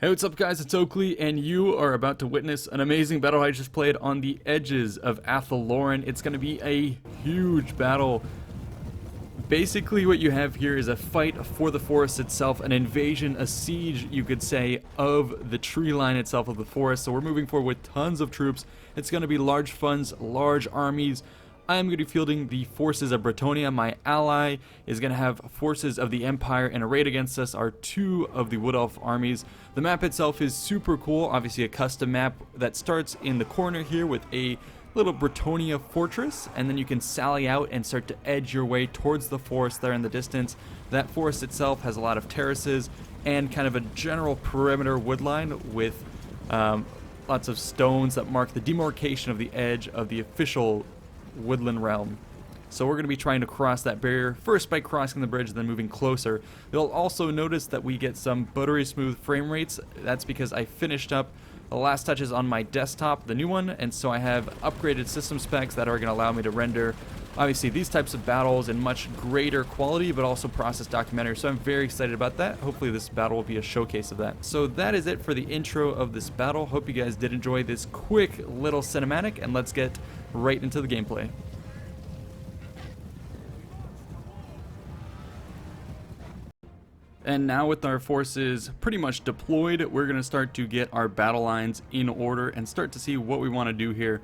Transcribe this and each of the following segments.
Hey, what's up guys, it's Oakley, and you are about to witness an amazing battle I just played on the edges of Athel Loren. It's going to be a huge battle. Basically what you have here is a fight for the forest itself, an invasion, a siege, you could say, of the tree line itself of the forest. So we're moving forward with tons of troops. It's going to be large funds, large armies. I am going to be fielding the forces of Bretonnia. My ally is going to have forces of the Empire, and arrayed against us are two of the Wood Elf armies. The map itself is super cool, obviously a custom map that starts in the corner here with a little Bretonnia fortress, and then you can sally out and start to edge your way towards the forest there in the distance. That forest itself has a lot of terraces and kind of a general perimeter woodline with lots of stones that mark the demarcation of the edge of the official woodland realm. So we're going to be trying to cross that barrier first by crossing the bridge, then moving closer. You'll also notice that we get some buttery smooth frame rates. That's because I finished up the last touches on my desktop, the new one, and so I have upgraded system specs that are going to allow me to render obviously these types of battles in much greater quality, but also process documentary. So I'm very excited about that. Hopefully this battle will be a showcase of that. So that is it for the intro of this battle. Hope you guys did enjoy this quick little cinematic, and let's get right into the gameplay. And now with our forces pretty much deployed, we're going to start to get our battle lines in order and start to see what we want to do here.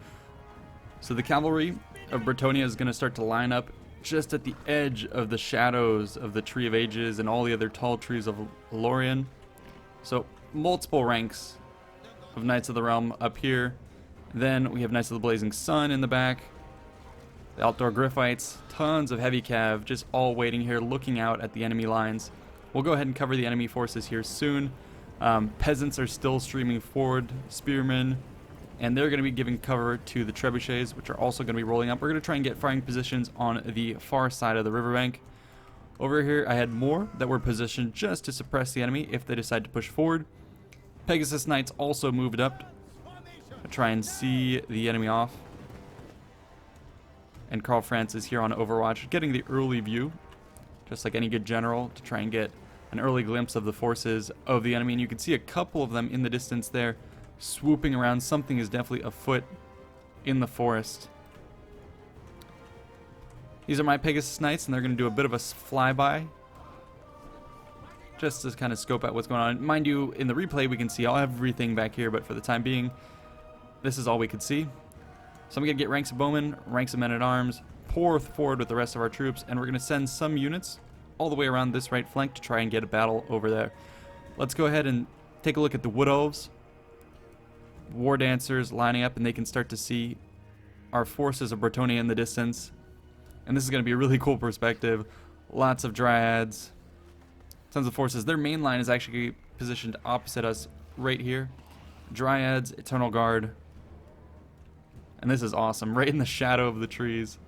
So the cavalry of Bretonnia is going to start to line up just at the edge of the shadows of the Tree of Ages and all the other tall trees of Lorien. So multiple ranks of Knights of the Realm up here. Then we have Knights of the Blazing Sun in the back. The Outdoor Griffites, tons of heavy cav, just all waiting here looking out at the enemy lines. We'll go ahead and cover the enemy forces here soon. Peasants are still streaming forward, spearmen, and they're going to be giving cover to the trebuchets, which are also going to be rolling up. We're going to try and get firing positions on the far side of the riverbank. Over here, I had more that were positioned just to suppress the enemy if they decide to push forward. Pegasus Knights also moved up to try and see the enemy off. And Carl France is here on Overwatch, getting the early view, just like any good general, to try and get an early glimpse of the forces of the enemy. And you can see a couple of them in the distance there swooping around. Something is definitely afoot in the forest. These are my Pegasus Knights, and they're going to do a bit of a flyby just to kind of scope out what's going on. Mind you, in the replay we can see everything back here, but for the time being this is all we could see. So I'm going to get ranks of bowmen, ranks of men-at-arms, pour forward with the rest of our troops, and we're going to send some units all the way around this right flank to try and get a battle over there. Let's go ahead and take a look at the Wood Elves. War Dancers lining up, and they can start to see our forces of Bretonnia in the distance. And this is going to be a really cool perspective. Lots of Dryads, tons of forces. Their main line is actually positioned opposite us right here. Dryads, Eternal Guard. And this is awesome, right in the shadow of the trees.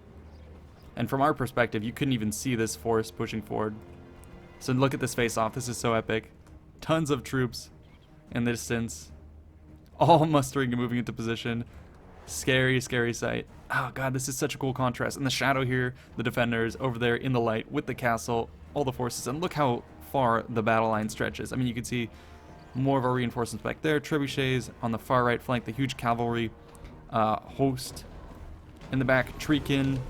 And from our perspective, you couldn't even see this forest pushing forward. So look at this face-off. This is so epic. Tons of troops in the distance, all mustering and moving into position. Scary, scary sight. Oh god, this is such a cool contrast. In the shadow here, the defenders, over there in the light with the castle, all the forces. And look how far the battle line stretches. I mean, you can see more of our reinforcements back there. Trebuchets on the far right flank, the huge cavalry host in the back, Treekin,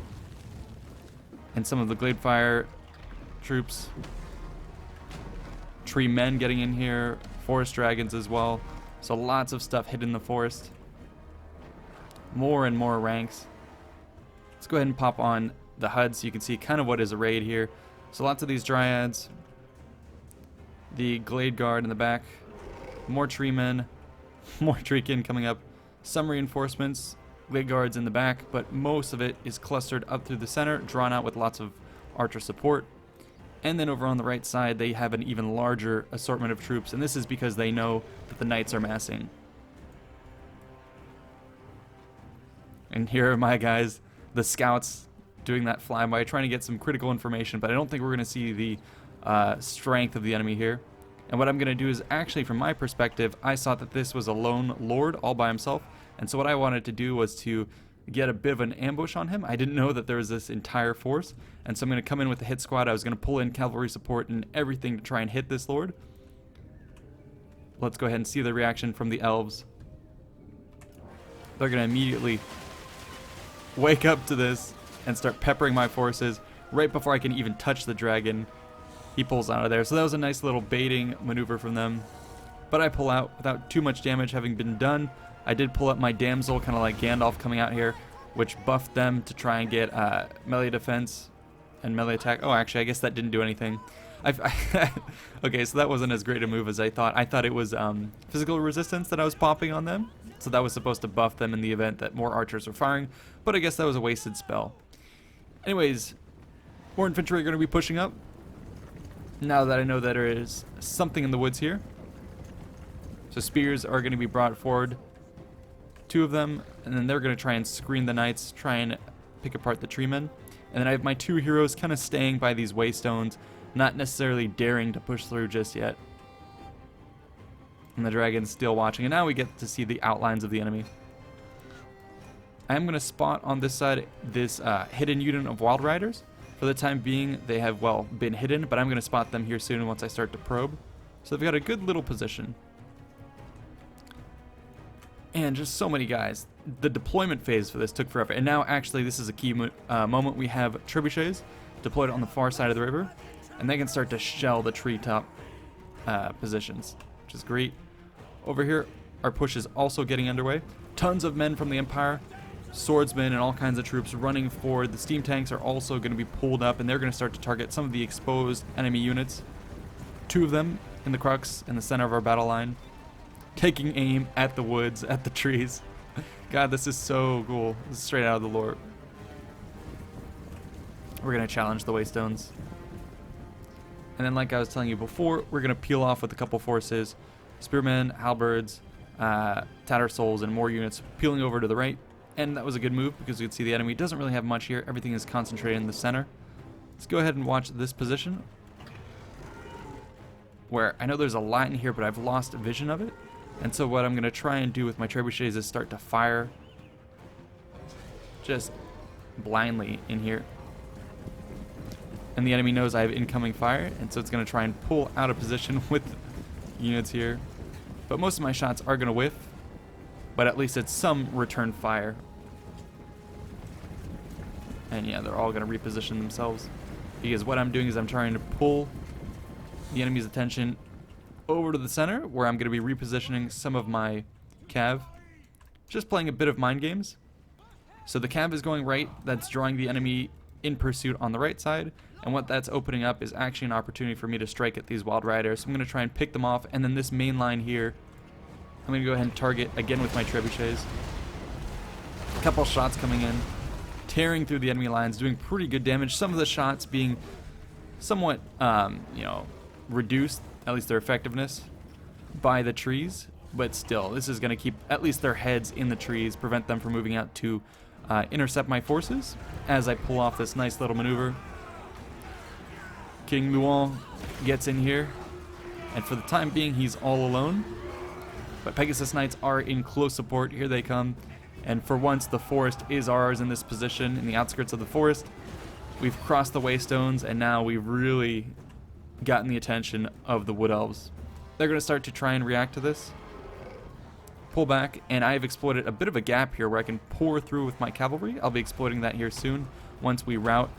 and some of the Gladefire troops. Tree men getting in here, forest dragons as well. So lots of stuff hidden in the forest. More and more ranks. Let's go ahead and pop on the HUD so you can see kind of what is arrayed here. So lots of these Dryads. The Glade Guard in the back. More tree men. More Treekin coming up. Some reinforcements. Glade Guards in the back, but most of it is clustered up through the center, drawn out with lots of archer support. And then over on the right side, they have an even larger assortment of troops, and this is because they know that the knights are massing. And here are my guys, the scouts, doing that flyby, trying to get some critical information, but I don't think we're going to see the strength of the enemy here. And what I'm going to do is, actually, from my perspective, I saw that this was a lone lord all by himself. And so what I wanted to do was to get a bit of an ambush on him. I didn't know that there was this entire force. And so I'm going to come in with the hit squad. I was going to pull in cavalry support and everything to try and hit this lord. Let's go ahead and see the reaction from the elves. They're going to immediately wake up to this and start peppering my forces right before I can even touch the dragon. He pulls out of there. So that was a nice little baiting maneuver from them. But I pull out without too much damage having been done. I did pull up my damsel, kind of like Gandalf coming out here, which buffed them to try and get melee defense and melee attack. Oh, actually, I guess that didn't do anything. Okay, so that wasn't as great a move as I thought. I thought it was physical resistance that I was popping on them. So that was supposed to buff them in the event that more archers were firing. But I guess that was a wasted spell. Anyways, more infantry are going to be pushing up. Now that I know that there is something in the woods here. So spears are going to be brought forward. 2 of them, and then they're going to try and screen the knights, try and pick apart the treemen. And then I have my 2 heroes kind of staying by these waystones, not necessarily daring to push through just yet. And the dragon's still watching, and now we get to see the outlines of the enemy. I am going to spot on this side this hidden unit of wild riders. For the time being, they have, well, been hidden, but I'm going to spot them here soon once I start to probe. So they've got a good little position. And just so many guys. The deployment phase for this took forever. And now, actually, this is a key moment. We have trebuchets deployed on the far side of the river. And they can start to shell the treetop positions, which is great. Over here, our push is also getting underway. Tons of men from the Empire, swordsmen, and all kinds of troops running forward. The steam tanks are also going to be pulled up, and they're going to start to target some of the exposed enemy units. 2 of them in the crux in the center of our battle line, taking aim at the woods, at the trees. God, this is so cool. This is straight out of the lore. We're going to challenge the waystones. And then, like I was telling you before, we're going to peel off with a couple forces. Spearmen, halberds, tattersouls, and more units peeling over to the right. And that was a good move because you can see the enemy doesn't really have much here. Everything is concentrated in the center. Let's go ahead and watch this position, where I know there's a lot in here, but I've lost vision of it. And so what I'm going to try and do with my trebuchets is start to fire just blindly in here. And the enemy knows I have incoming fire, and so it's going to try and pull out of position with units here. But most of my shots are going to whiff, but at least it's some return fire. And yeah, they're all going to reposition themselves, because what I'm doing is I'm trying to pull the enemy's attention over to the center, where I'm going to be repositioning some of my cav. Just playing a bit of mind games. So the cav is going right, that's drawing the enemy in pursuit on the right side, and what that's opening up is actually an opportunity for me to strike at these wild riders. So I'm going to try and pick them off, and then this main line here, I'm going to go ahead and target again with my trebuchets. A couple shots coming in, tearing through the enemy lines, doing pretty good damage. Some of the shots being somewhat, reduced, at least their effectiveness, by the trees. But still, this is going to keep at least their heads in the trees, prevent them from moving out to intercept my forces as I pull off this nice little maneuver. King Luon gets in here, and for the time being, he's all alone. But Pegasus Knights are in close support. Here they come. And for once, the forest is ours in this position, in the outskirts of the forest. We've crossed the waystones, and now we've really gotten the attention of the Wood Elves. They're going to start to try and react to this. Pull back, and I've exploited a bit of a gap here where I can pour through with my cavalry. I'll be exploiting that here soon once we rout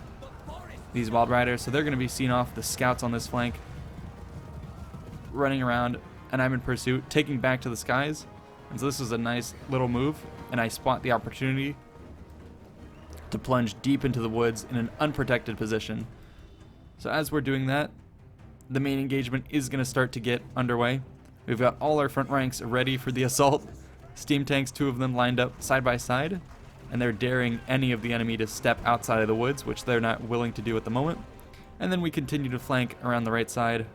these wild riders. So they're going to be seen off, the scouts on this flank, running around, and I'm in pursuit, taking back to the skies. And so this is a nice little move, and I spot the opportunity to plunge deep into the woods in an unprotected position. So as we're doing that, the main engagement is going to start to get underway. We've got all our front ranks ready for the assault. Steam tanks, 2 of them lined up side by side, and they're daring any of the enemy to step outside of the woods, which they're not willing to do at the moment. And then we continue to flank around the right side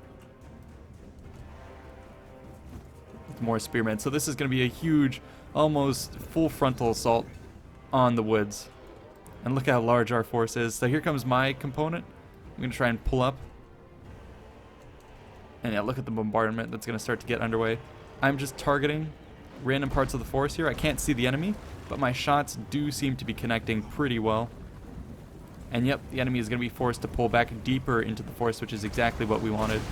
with more spearmen. So this is going to be a huge, almost full frontal assault on the woods. And look how large our force is. So here comes my component. I'm going to try and pull up. And yeah, look at the bombardment that's going to start to get underway. I'm just targeting random parts of the forest here. I can't see the enemy, but my shots do seem to be connecting pretty well. And yep, the enemy is going to be forced to pull back deeper into the forest, which is exactly what we wanted.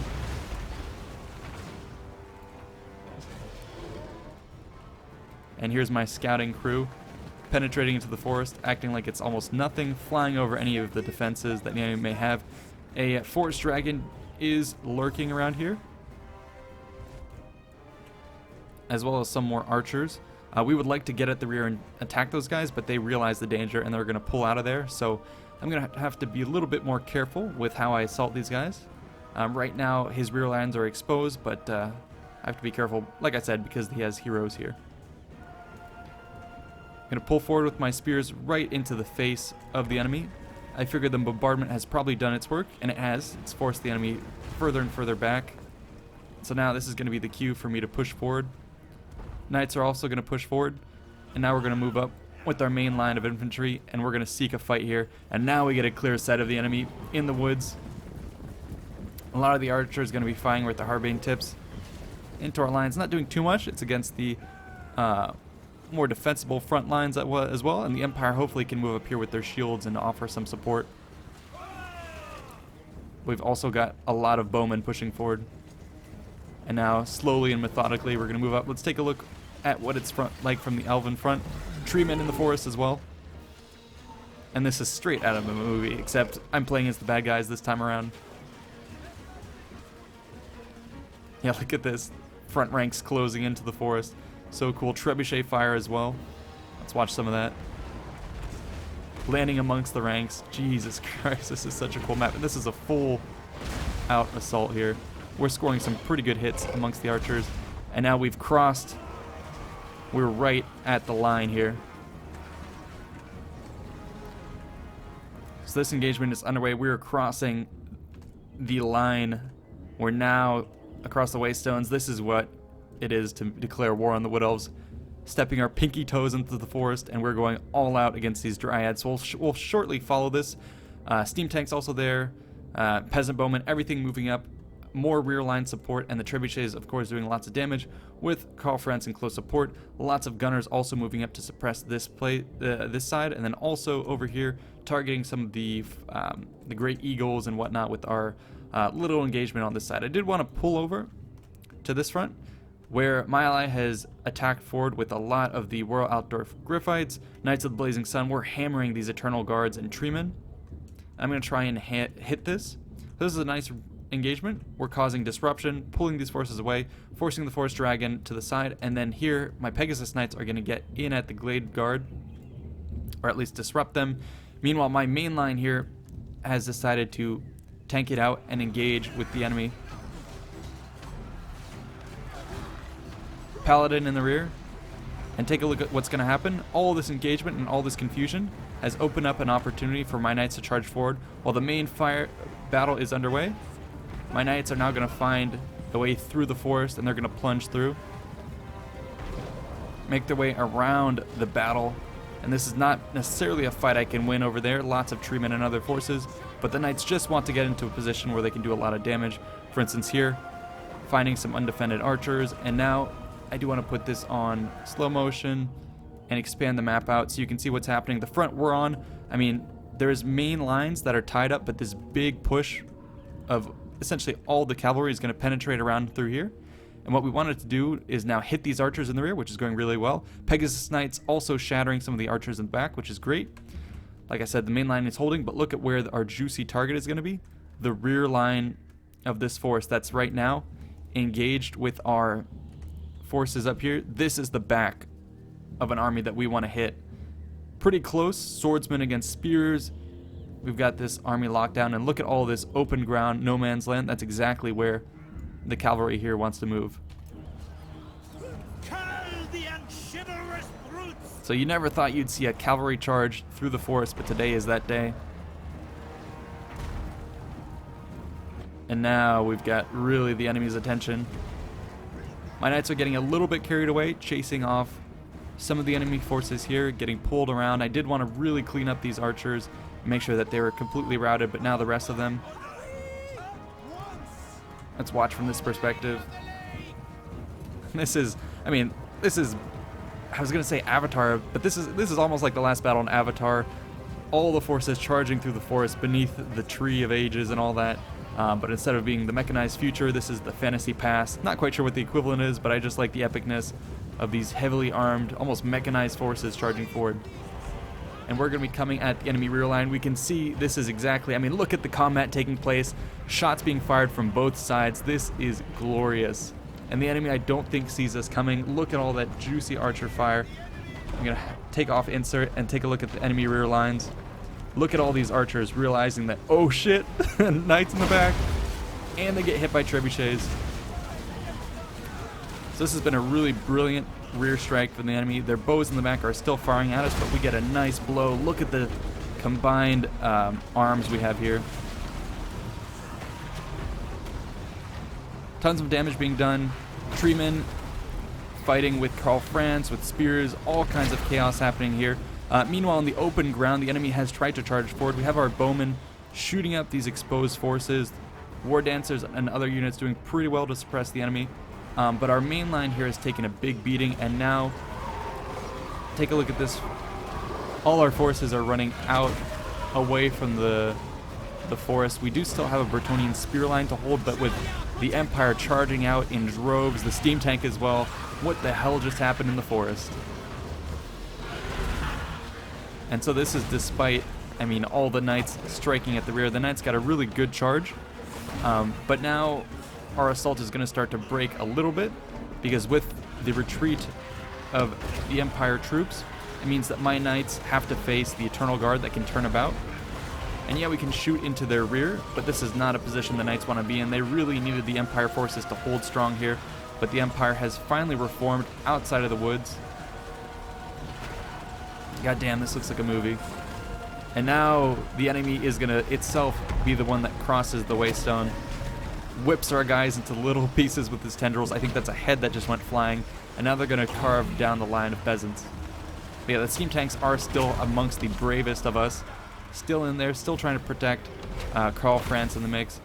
And here's my scouting crew penetrating into the forest, acting like it's almost nothing, flying over any of the defenses that the enemy may have. A forest dragon is lurking around here, as well as some more archers. We would like to get at the rear and attack those guys, but they realize the danger and they're going to pull out of there. So I'm going to have to be a little bit more careful with how I assault these guys. Right now, his rear lines are exposed, but I have to be careful, like I said, because he has heroes here. I'm going to pull forward with my spears right into the face of the enemy. I figured the bombardment has probably done its work, and it has. It's forced the enemy further and further back. So now this is going to be the cue for me to push forward. Knights are also going to push forward, and now we're going to move up with our main line of infantry, and we're going to seek a fight here. And now we get a clear sight of the enemy in the woods. A lot of the archers going to be firing with the harbine tips into our lines. Not doing too much. It's against the more defensible front lines as well, and the Empire hopefully can move up here with their shields and offer some support. We've also got a lot of bowmen pushing forward. And now, slowly and methodically, we're going to move up. Let's take a look at what it's like from the elven front. Treemen in the forest as well. And this is straight out of a movie, except I'm playing as the bad guys this time around. Yeah, look at this. Front ranks closing into the forest. So cool. Trebuchet fire as well. Let's watch some of that. Landing amongst the ranks. Jesus Christ, this is such a cool map. And this is a full out assault here. We're scoring some pretty good hits amongst the archers. And now we've crossed. We're right at the line here. So this engagement is underway. We're crossing the line. We're now across the Waystones. This is what it is to declare war on the Wood Elves. Stepping our pinky toes into the forest, and we're going all out against these dryads. So we'll shortly follow this. Steam tanks also there. Peasant bowmen, everything moving up. More rear line support, and the trebuchets, of course, doing lots of damage with Carl Franz in close support. Lots of gunners also moving up to suppress this this side, and then also over here targeting some of the great eagles and whatnot with our little engagement on this side. I did want to pull over to this front, where my ally has attacked forward with a lot of the Royal Outdoor Griffites, Knights of the Blazing Sun. We're hammering these Eternal Guards and Treemen. I'm going to try and hit this. This is a nice engagement. We're causing disruption, pulling these forces away, forcing the Forest Dragon to the side, and then here my Pegasus Knights are going to get in at the Glade Guard, or at least disrupt them. Meanwhile, my main line here has decided to tank it out and engage with the enemy. Paladin in the rear, and take a look at what's going to happen. All this engagement and all this confusion has opened up an opportunity for my knights to charge forward while the main battle is underway. My knights are now going to find the way through the forest, and they're going to plunge through, make their way around the battle. And this is not necessarily a fight I can win over there. Lots of treemen and other forces, but the knights just want to get into a position where they can do a lot of damage. For instance, here, finding some undefended archers, and now I do want to put this on slow motion and expand the map out so you can see what's happening. The front we're on, I mean, there's main lines that are tied up, but this big push of essentially all the cavalry is going to penetrate around through here. And what we wanted to do is now hit these archers in the rear, which is going really well. Pegasus Knights also shattering some of the archers in the back, which is great. Like I said, the main line is holding, but look at where our juicy target is going to be. The rear line of this force that's right now engaged with our forces up here. This is the back of an army that we want to hit. Pretty close. Swordsmen against spears. We've got this army locked down, and look at all this open ground, no man's land. That's exactly where the cavalry here wants to move. So you never thought you'd see a cavalry charge through the forest, but today is that day. And now we've got really the enemy's attention. My knights are getting a little bit carried away, chasing off some of the enemy forces here, getting pulled around. I did want to really clean up these archers, make sure that they were completely routed, but now the rest of them. Let's watch from this perspective. This is, I mean, this is, I was going to say Avatar, but this is almost like the last battle in Avatar. All the forces charging through the forest beneath the Tree of Ages and all that. But instead of being the mechanized future, this is the fantasy past. Not quite sure what the equivalent is, but I just like the epicness of these heavily armed, almost mechanized forces charging forward. And we're going to be coming at the enemy rear line. We can see this is exactly, I mean, look at the combat taking place. Shots being fired from both sides. This is glorious. And the enemy, I don't think, sees us coming. Look at all that juicy archer fire. I'm going to take off insert and take a look at the enemy rear lines. Look at all these archers realizing that, oh shit, knights in the back. And they get hit by trebuchets. So this has been a really brilliant rear strike from the enemy. Their bows in the back are still firing at us, but we get a nice blow. Look at the combined arms we have here. Tons of damage being done. Treemen fighting with Karl Franz, with spears, all kinds of chaos happening here. Meanwhile, in the open ground, the enemy has tried to charge forward. We have our bowmen shooting up these exposed forces. War dancers and other units doing pretty well to suppress the enemy. But our main line here has taken a big beating, and now take a look at this. All our forces are running out away from the forest. We do still have a Bretonnian spear line to hold, but with the Empire charging out in droves, the steam tank as well, what the hell just happened in the forest? And so this is despite, I mean, all the knights striking at the rear. The knights got a really good charge, but now our assault is going to start to break a little bit, because with the retreat of the Empire troops, it means that my knights have to face the Eternal Guard that can turn about. And yeah, we can shoot into their rear, but this is not a position the knights want to be in. They really needed the Empire forces to hold strong here, but the Empire has finally reformed outside of the woods. God damn, this looks like a movie. And now the enemy is going to itself be the one that crosses the waystone. Whips our guys into little pieces with his tendrils. I think that's a head that just went flying. And now they're going to carve down the line of peasants. But yeah, the steam tanks are still amongst the bravest of us. Still in there, still trying to protect Karl Franz in the mix.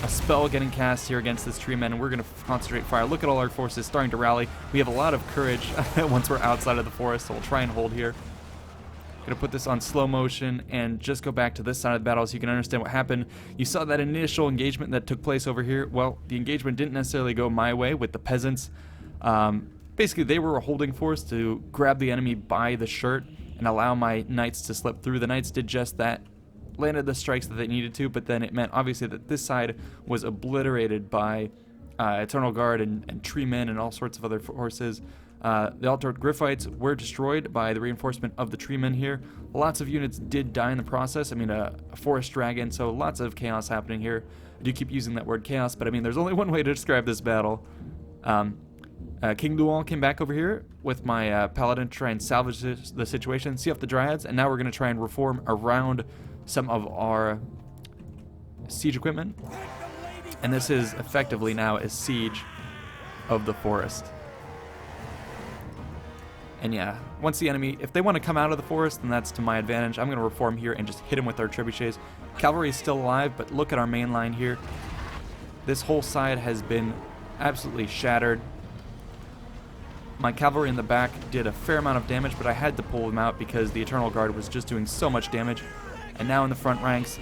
A spell getting cast here against this tree man, and we're going to concentrate fire. Look at all our forces starting to rally. We have a lot of courage once we're outside of the forest, so we'll try and hold here. Gonna put this on slow motion and just go back to this side of the battle so you can understand what happened. You saw that initial engagement that took place over here. Well, the engagement didn't necessarily go my way with the peasants. Basically, they were a holding force to grab the enemy by the shirt and allow my knights to slip through. The knights did just that, landed the strikes that they needed to, but then it meant obviously that this side was obliterated by Eternal Guard and tree men and all sorts of other forces. The Altered Griffites were destroyed by the reinforcement of the treemen here. Lots of units did die in the process. I mean, a forest dragon, so lots of chaos happening here. I do keep using that word chaos, but I mean, there's only one way to describe this battle. King Luon came back over here with my paladin to try and salvage the situation, see off the dryads, and now we're going to try and reform around some of our siege equipment. And this is effectively now a siege of the forest. And yeah, once the enemy, if they want to come out of the forest, then that's to my advantage. I'm going to reform here and just hit him with our trebuchets. Cavalry is still alive, but look at our main line here. This whole side has been absolutely shattered. My cavalry in the back did a fair amount of damage, but I had to pull them out because the Eternal Guard was just doing so much damage. And now in the front ranks,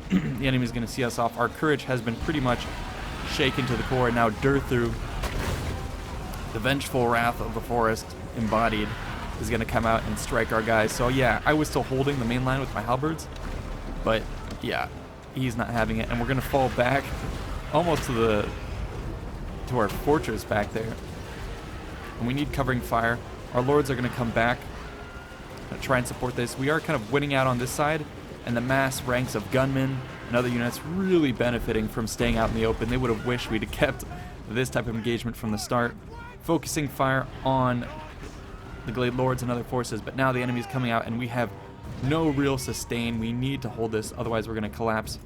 the enemy's going to see us off. Our courage has been pretty much shaken to the core, and now Durthu, the vengeful wrath of the forest embodied, is going to come out and strike our guys. So yeah, I was still holding the main line with my halberds, but yeah, he's not having it, and we're going to fall back almost to our fortress back there. And we need covering fire. Our lords are going to come back and try and support this. We are kind of winning out on this side, and the mass ranks of gunmen and other units really benefiting from staying out in the open. They would have wished we'd have kept this type of engagement from the start, focusing fire on the Glade Lords and other forces, but now the enemy's coming out and we have no real sustain. We need to hold this, otherwise we're going to collapse.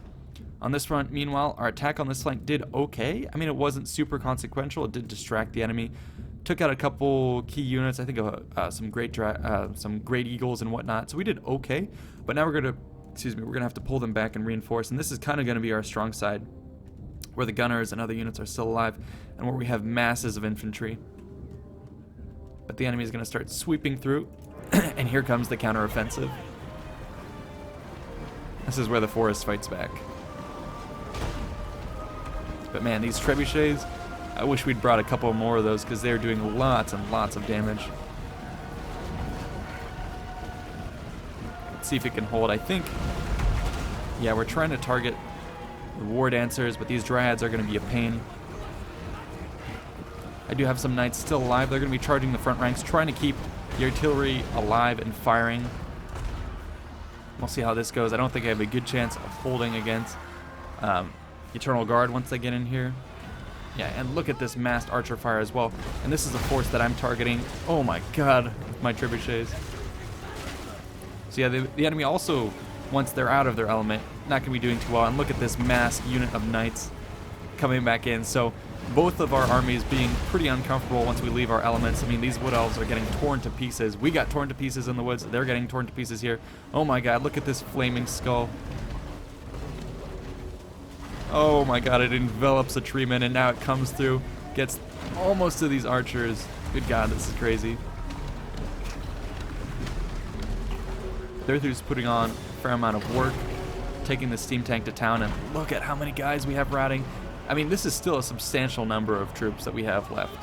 On this front, meanwhile, our attack on this flank did okay. I mean, it wasn't super consequential. It did distract the enemy. Took out a couple key units, I think some great eagles and whatnot, so we did okay. But now we're going to have to pull them back and reinforce, and this is kind of going to be our strong side, where the gunners and other units are still alive, and where we have masses of infantry. But the enemy is going to start sweeping through, and here comes the counteroffensive. This is where the forest fights back. But man, these trebuchets, I wish we'd brought a couple more of those because they're doing lots and lots of damage. Let's see if it can hold. I think, yeah, we're trying to target the war dancers, but these dryads are going to be a pain. I do have some knights still alive. They're going to be charging the front ranks, trying to keep the artillery alive and firing. We'll see how this goes. I don't think I have a good chance of holding against Eternal Guard once they get in here. Yeah, and look at this massed archer fire as well. And this is a force that I'm targeting. Oh my god, my trebuchets. So yeah, the enemy also, once they're out of their element, not going to be doing too well. And look at this massed unit of knights coming back in. So both of our armies being pretty uncomfortable once we leave our elements. I mean, these wood elves are getting torn to pieces. We got torn to pieces in the woods. They're getting torn to pieces here. Oh my god, look at this flaming skull. Oh my god, it envelops a treeman and now it comes through. Gets almost to these archers. Good god, this is crazy. Derthu's putting on a fair amount of work, taking the steam tank to town, and look at how many guys we have routing. I mean, this is still a substantial number of troops that we have left.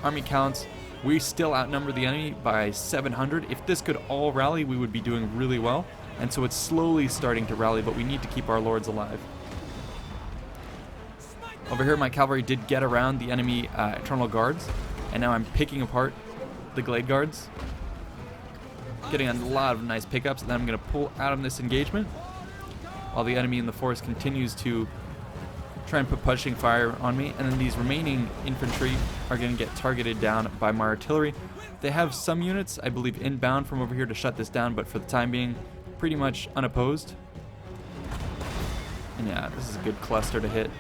Army counts, we still outnumber the enemy by 700. If this could all rally, we would be doing really well. And so it's slowly starting to rally, but we need to keep our lords alive. Over here, my cavalry did get around the enemy Eternal Guards, and now I'm picking apart the Glade Guards. Getting a lot of nice pickups, and then I'm going to pull out of this engagement while the enemy in the forest continues to try and put pushing fire on me, and then these remaining infantry are going to get targeted down by my artillery. They have some units, I believe, inbound from over here to shut this down, but for the time being, pretty much unopposed. And yeah, this is a good cluster to hit.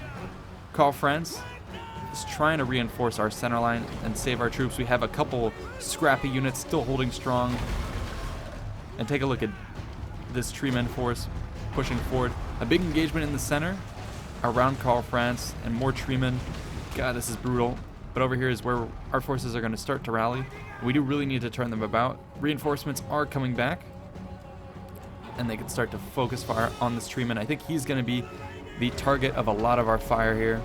Call France is trying to reinforce our center line and save our troops. We have a couple scrappy units still holding strong. And take a look at this treeman force pushing forward. A big engagement in the center around Call France and more treemen. God, this is brutal. But over here is where our forces are going to start to rally. We do really need to turn them about. Reinforcements are coming back, and they can start to focus fire on this treeman. I think he's going to be the target of a lot of our fire here.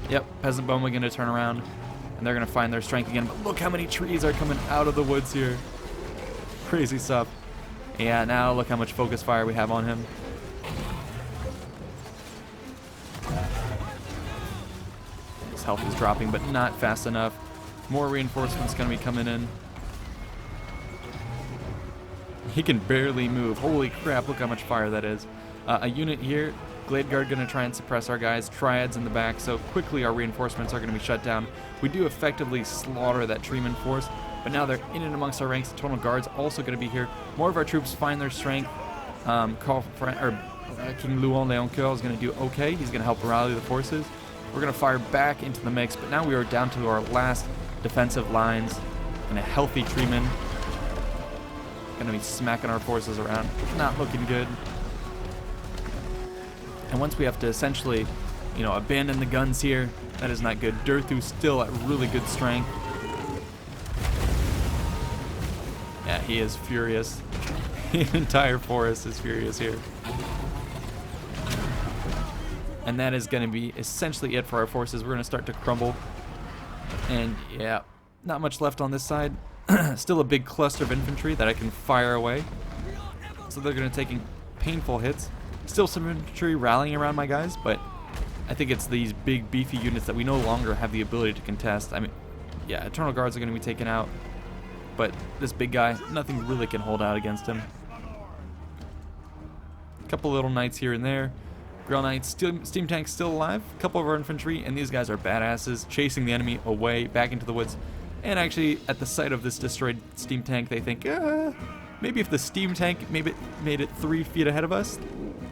Yep, Peasant Bowman going to turn around, and they're going to find their strength again. But look how many trees are coming out of the woods here. Crazy stuff. Yeah, now look how much focus fire we have on him. His health is dropping, but not fast enough. More reinforcements going to be coming in. He can barely move. Holy crap, look how much fire that is. A unit here, Glade Guard going to try and suppress our guys. Triads in the back, so quickly our reinforcements are going to be shut down. We do effectively slaughter that treeman force, but now they're in and amongst our ranks. Eternal Guard's also going to be here. More of our troops find their strength. King Louon Leoncoeur is going to do okay. He's going to help rally the forces. We're going to fire back into the mix, but now we are down to our last defensive lines, and a healthy treeman going to be smacking our forces around. Not looking good. And once we have to essentially, abandon the guns here, that is not good. Derthu's still at really good strength. Yeah, he is furious. The entire forest is furious here. And that is going to be essentially it for our forces. We're going to start to crumble. And yeah, not much left on this side. Still a big cluster of infantry that I can fire away. So they're going to take painful hits. Still some infantry rallying around my guys, but I think it's these big beefy units that we no longer have the ability to contest. I mean, yeah, Eternal Guards are going to be taken out, but this big guy, nothing really can hold out against him. A couple little knights here and there. Grail Knights, steam tanks still alive. A couple of our infantry, and these guys are badasses, chasing the enemy away back into the woods. And actually, at the sight of this destroyed steam tank, they think, maybe if the steam tank made it 3 feet ahead of us,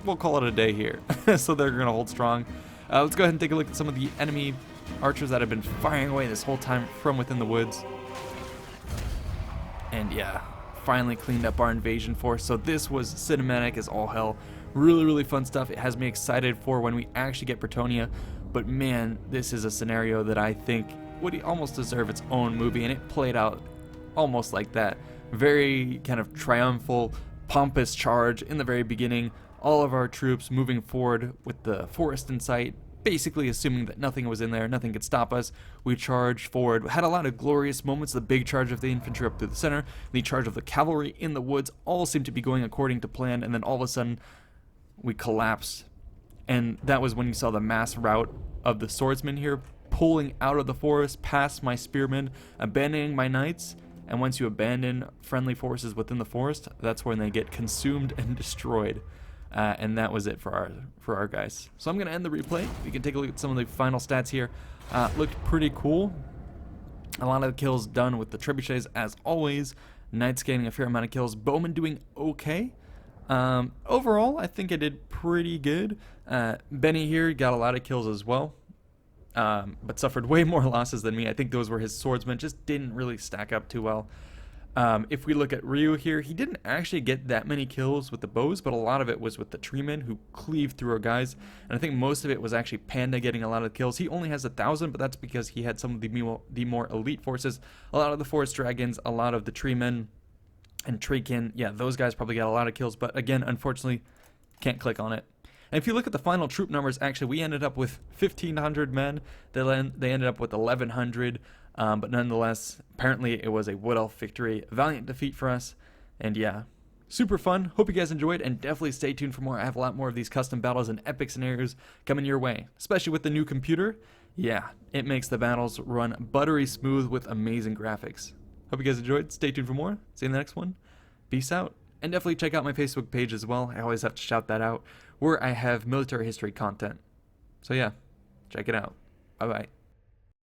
we'll call it a day here. So they're going to hold strong. Let's go ahead and take a look at some of the enemy archers that have been firing away this whole time from within the woods. And yeah, finally cleaned up our invasion force. So this was cinematic as all hell. Really, really fun stuff. It has me excited for when we actually get Bretonnia. But man, this is a scenario that I think would almost deserve its own movie, and it played out almost like that. Very kind of triumphal, pompous charge in the very beginning. All of our troops moving forward with the forest in sight, basically assuming that nothing was in there, nothing could stop us. We charged forward, had a lot of glorious moments. The big charge of the infantry up through the center, the charge of the cavalry in the woods, all seemed to be going according to plan, and then all of a sudden we collapsed. And that was when you saw the mass rout of the swordsmen here pulling out of the forest past my spearmen, abandoning my knights. And once you abandon friendly forces within the forest, that's when they get consumed and destroyed. And that was it for our guys. So I'm going to end the replay. We can take a look at some of the final stats here. Looked pretty cool. A lot of the kills done with the trebuchets as always. Knights getting a fair amount of kills. Bowmen doing okay. Overall, I think I did pretty good. Benny here got a lot of kills as well. But suffered way more losses than me. I think those were his swordsmen. Just didn't really stack up too well. If we look at Ryu here, he didn't actually get that many kills with the bows, but a lot of it was with the treemen who cleaved through our guys. And I think most of it was actually Panda getting a lot of kills. He only has 1,000, but that's because he had some of the more elite forces. A lot of the forest dragons, a lot of the treemen, and treekin. Yeah, those guys probably got a lot of kills, but again, unfortunately, can't click on it. And if you look at the final troop numbers, actually, we ended up with 1,500 men. They ended up with 1,100. But nonetheless, apparently it was a Wood Elf victory, a valiant defeat for us, and yeah, super fun. Hope you guys enjoyed, and definitely stay tuned for more. I have a lot more of these custom battles and epic scenarios coming your way, especially with the new computer. Yeah, it makes the battles run buttery smooth with amazing graphics. Hope you guys enjoyed. Stay tuned for more. See you in the next one. Peace out. And definitely check out my Facebook page as well. I always have to shout that out, where I have military history content. So yeah, check it out. Bye-bye.